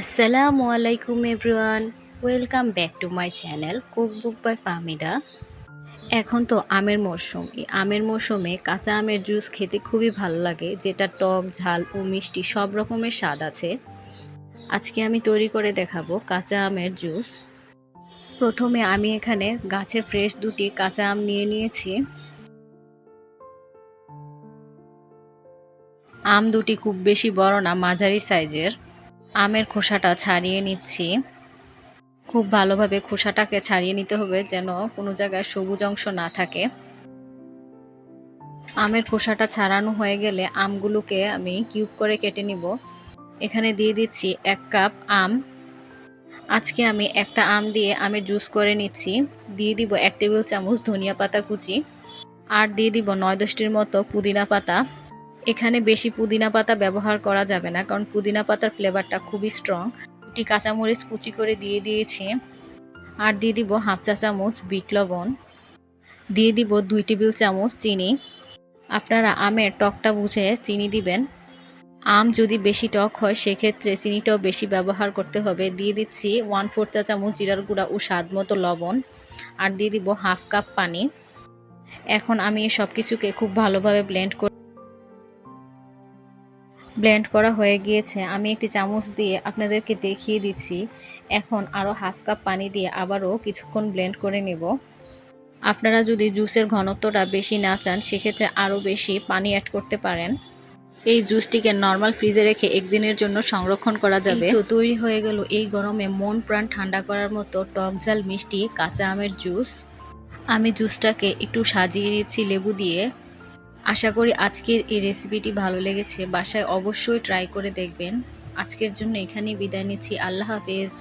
আসসালামু আলাইকুম everyone, welcome back to my channel cookbook by Fahmida. এখন তো আমের মরশুম। এই আমের মরশুমে কাঁচা আমের জুস খেতে খুবই ভালো লাগে, যেটা টক, ঝাল ও মিষ্টি সব রকমের স্বাদ আছে। আজকে আমি তৈরি করে দেখাবো কাঁচা আমের জুস। প্রথমে আমি এখানে গাছের ফ্রেশ দুটি কাঁচা আম নিয়ে নিয়েছি। আম দুটি খুব বেশি বড় না, মাঝারি সাইজের। আমের খোসাটা ছাড়িয়ে নিচ্ছি। খুব ভালোভাবে খোসাটাকে ছাড়িয়ে নিতে হবে, যেন কোনো জায়গায় সবুজ অংশ না থাকে। আমের খোসাটা ছাড়ানো হয়ে গেলে আমগুলোকে আমি কিউব করে কেটে নিব। এখানে দিয়ে দিচ্ছি 1 কাপ আম। আজকে আমি একটা আম দিয়ে আমের জুস করে নিচ্ছি। দিয়ে দিব 1 টেবিল চামচ ধনিয়া পাতা কুচি, আর দিয়ে দিব 9-10টির মতো পুদিনা পাতা। এখানে বেশি পুদিনা পাতা ব্যবহার করা যাবে না, কারণ পুদিনা পাতার ফ্লেভারটা খুবই স্ট্রং। 2টি কাঁচামরিচ কুচি করে দিয়ে দিয়েছি। আর দিয়ে দিব 1/2 চা চামচ বিট লবণ। দিয়ে দিব 2 টেবিল চামচ চিনি। আপনারা আমের টকটা বুঝে চিনি দিবেন। আম যদি বেশি টক হয় সেক্ষেত্রে চিনিটাও বেশি ব্যবহার করতে হবে। দিয়ে দিচ্ছি 1/4 চা চামচ জিরার গুঁড়া ও স্বাদ মতো লবণ। আর দিয়ে দিব 1/2 কাপ পানি। এখন আমি এই সব কিছুকে খুব ভালোভাবে ব্লেন্ড করা হয়ে গিয়েছে। আমি একটি চামচ দিয়ে আপনাদেরকে দেখিয়ে দিচ্ছি। এখন আরও 1/2 কাপ পানি দিয়ে আবারও কিছুক্ষণ ব্লেন্ড করে নেব। আপনারা যদি জুসের ঘনত্বটা বেশি না চান সেক্ষেত্রে আরও বেশি পানি অ্যাড করতে পারেন। এই জুসটিকে নর্মাল ফ্রিজে রেখে 1 দিনের জন্য সংরক্ষণ করা যাবে। এই তো তৈরি হয়ে গেল এই গরমে মন প্রাণ ঠান্ডা করার মতো টক ঝাল মিষ্টি কাঁচা আমের জুস। আমি জুসটাকে একটু সাজিয়ে নিচ্ছি লেবু দিয়ে। আশা করি আজকের এই রেসিপিটি ভালো লেগেছে। বাসায় অবশ্যই ট্রাই করে দেখবেন। আজকের জন্য এখানেই বিদায় নিচ্ছি। আল্লাহ হাফেজ।